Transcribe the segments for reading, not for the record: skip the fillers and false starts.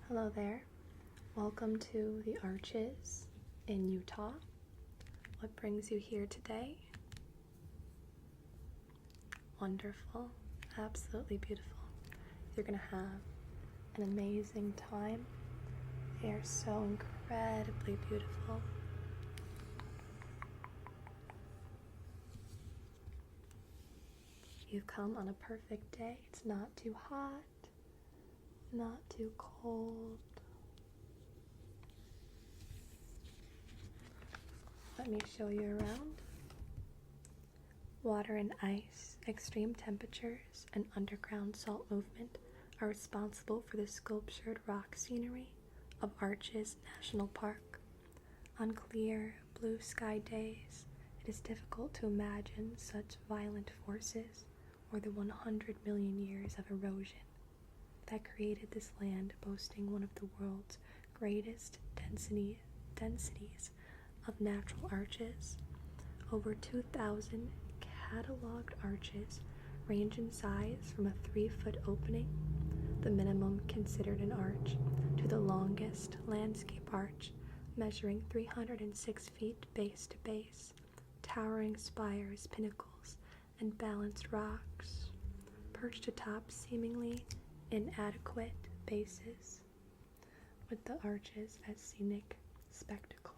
Hello there. Welcome to the Arches in Utah. What brings you here today? Wonderful. Absolutely beautiful. You're going to have an amazing time. They are so incredibly beautiful. You've come on a perfect day. It's not too hot, not too cold. Let me show you around. Water and ice, extreme temperatures, and underground salt movement are responsible for the sculptured rock scenery of Arches National Park. On clear, blue sky days, it is difficult to imagine such violent forces or the 100 million years of erosion that created this land, boasting one of the world's greatest densities of natural arches. Over 2,000 cataloged arches range in size from a 3-foot opening, the minimum considered an arch, to the longest landscape arch, measuring 306 feet base to base, towering spires, pinnacles, and balanced rocks, perched atop seemingly inadequate bases, with the arches as scenic spectacles.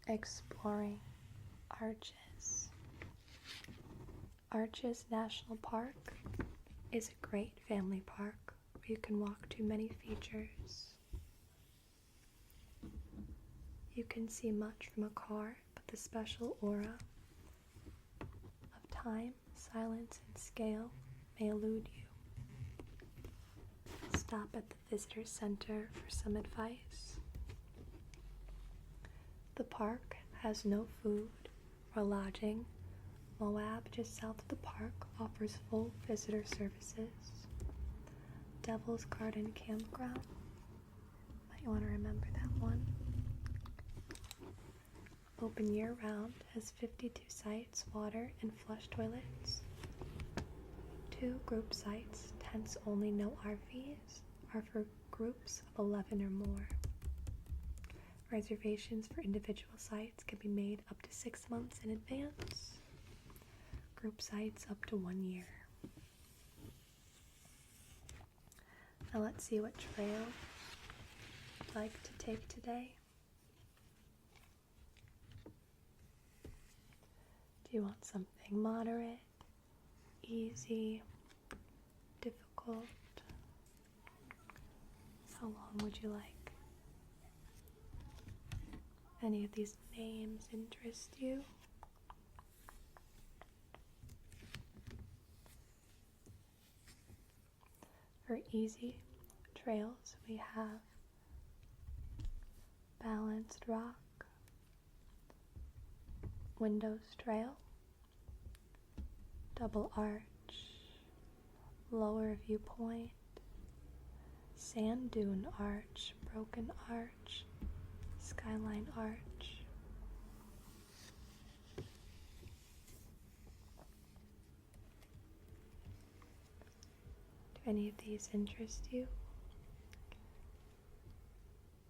Exploring Arches. Arches National Park is a great family park where you can walk to many features. You can see much from a car, but the special aura of time, silence, and scale may elude you. Stop at the visitor center for some advice. The park has no food or lodging. Moab, just south of the park, offers full visitor services. Devil's Garden Campground. Might want to remember that one. Open year-round, has 52 sites, water and flush toilets. 2 group sites, tents only, no RVs, are for groups of 11 or more. Reservations for individual sites can be made up to 6 months in advance. Group sites up to 1 year. Now let's see what trail you'd like to take today. Do you want something moderate, easy, difficult? How long would you like? Any of these names interest you? For easy trails, we have Balanced Rock, Windows Trail, Double Arch, Lower Viewpoint, Sand Dune Arch, Broken Arch, Skyline Arch. Do any of these interest you?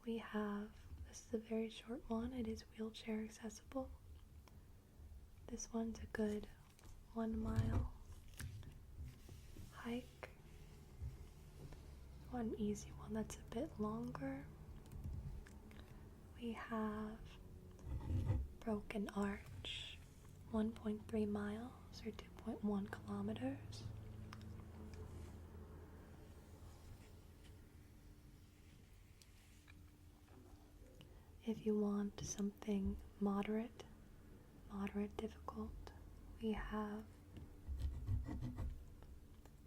We have, this is a very short one, it is wheelchair accessible. This one's a good 1 mile hike. One easy one that's a bit longer. We have Broken Arch, 1.3 miles or 2.1 kilometers. If you want something moderate difficult, we have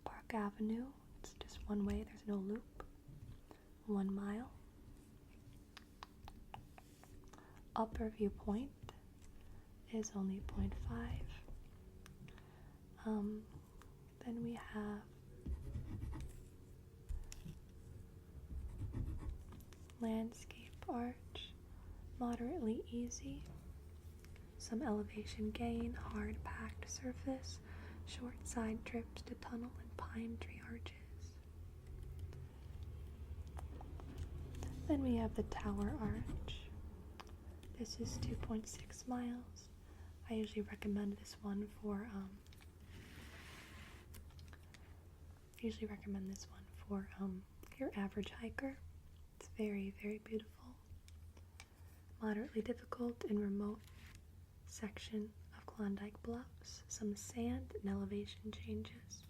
Park Avenue. It's just one way, there's no loop. 1 mile. Upper Viewpoint is only 0.5. Then we have Landscape Arch, moderately easy. Some elevation gain, hard packed surface, short side trips to tunnel and pine tree arches. Then we have the Tower Arch. This is 2.6 miles. I usually recommend this one for your average hiker. It's very, very beautiful. Moderately difficult and remote section of Klondike Bluffs. Some sand and elevation changes.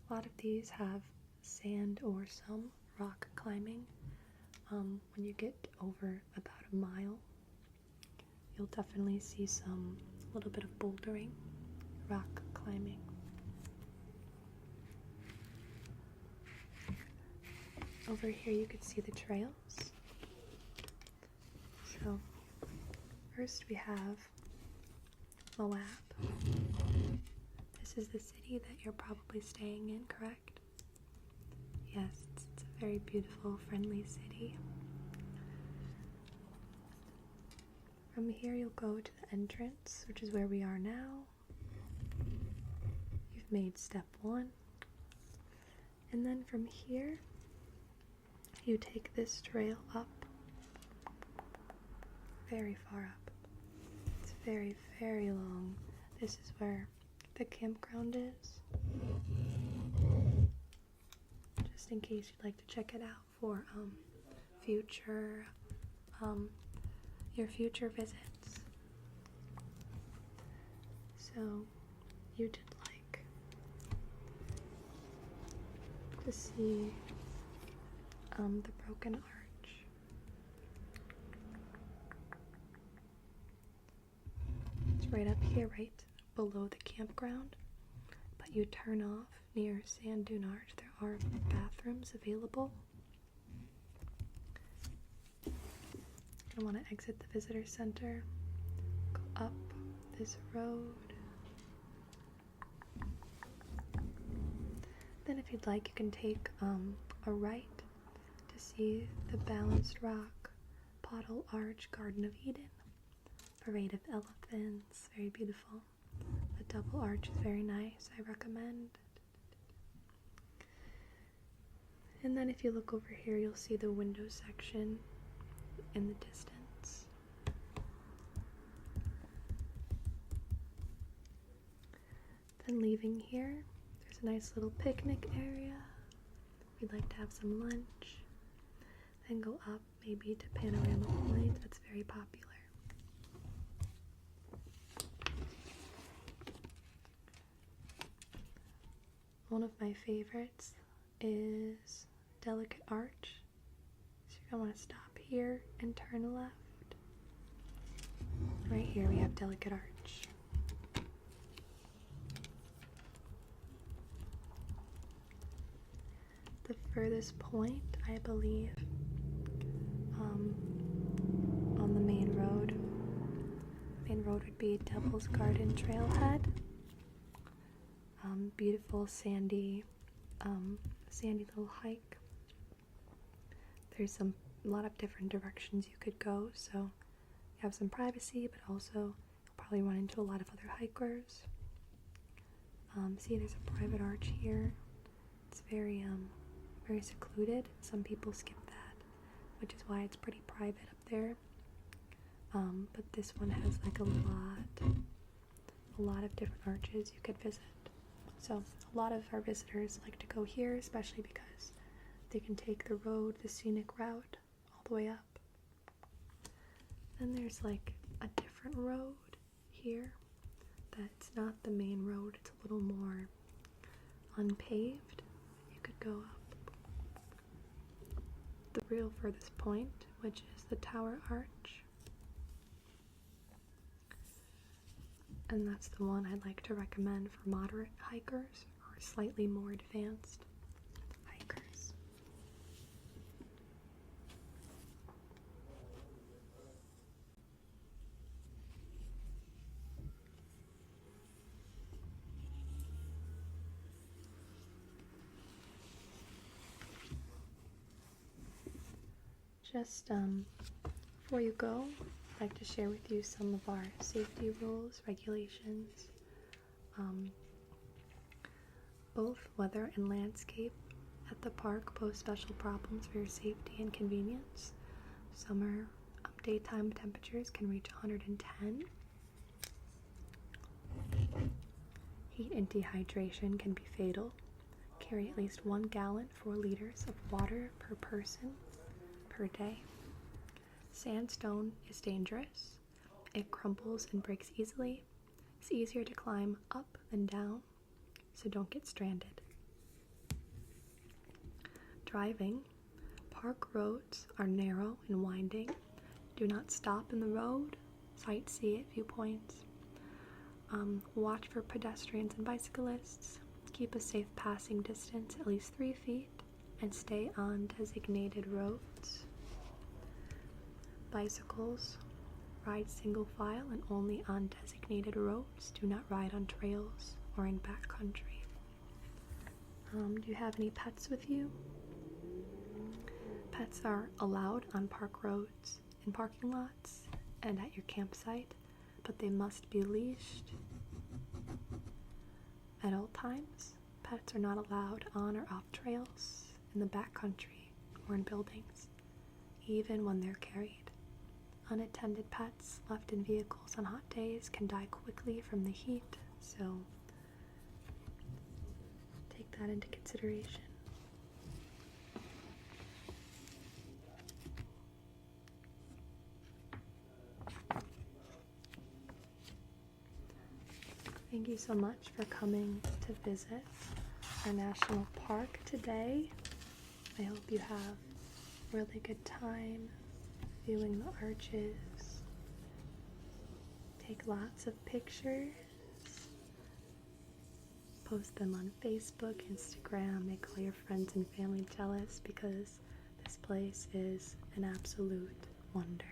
A lot of these have sand or some rock climbing. When you get over about a mile, you'll definitely see a little bit of bouldering, rock climbing. Over here you can see the trails. So first we have Moab. This is the city that you're probably staying in, correct? Yes, it's a very beautiful, friendly city. From here you'll go to the entrance, which is where we are now. You've made step 1. And then from here, you take this trail up, very far up. It's very, very long. This is where the campground is. Just in case you'd like to check it out for your future visits. So you did like to see the Broken Arch. It's right up here, right below the campground, but you turn off near Sand Dune Arch. There are bathrooms available. I want to exit the visitor center, go up this road. Then if you'd like, you can take a right to see the Balanced Rock, Pottle Arch, Garden of Eden, Parade of Elephants, very beautiful. The double arch is very nice, I recommend. And then if you look over here, you'll see the window section in the distance. Then leaving here, there's a nice little picnic area. If you'd like to have some lunch, then go up maybe to Panorama Point. That's very popular. One of my favorites is Delicate Arch. So you're gonna want to stop here and turn left. Right here we have Delicate Arch. The furthest point, I believe, on the main road. Main road would be Devil's Garden Trailhead. Beautiful sandy little hike. There's a lot of different directions you could go, so you have some privacy, but also you'll probably run into a lot of other hikers. See, there's a private arch here. It's very secluded. Some people skip that. which is why it's pretty private up there. But this one has like a lot of different arches you could visit. So a lot of our visitors like to go here, especially because they can take the scenic route all the way up. Then there's like a different road here that's not the main road, it's a little more unpaved. You could go up the real furthest point, which is the Tower Arch. And that's the one I'd like to recommend for moderate hikers or slightly more advanced hikers. Just before you go, I'd like to share with you some of our safety rules, regulations. Both weather and landscape at the park pose special problems for your safety and convenience. Summer daytime temperatures can reach 110. Heat and dehydration can be fatal. Carry at least 1 gallon, 4 liters of water per person per day. Sandstone is dangerous. It crumbles and breaks easily. It's easier to climb up than down, so don't get stranded. Driving. Park roads are narrow and winding. Do not stop in the road. Sightsee at viewpoints. Watch for pedestrians and bicyclists. Keep a safe passing distance, at least 3 feet, and stay on designated roads. Bicycles. Ride single file and only on designated roads. Do not ride on trails or in backcountry. Do you have any pets with you? Pets are allowed on park roads, in parking lots, and at your campsite, but they must be leashed at all times. Pets are not allowed on or off trails, in the backcountry, or in buildings, even when they're carried. Unattended pets left in vehicles on hot days can die quickly from the heat, so take that into consideration. Thank you so much for coming to visit our national park today. I hope you have a really good time viewing the arches. Take lots of pictures. Post them on Facebook, Instagram. Make all your friends and family jealous because this place is an absolute wonder.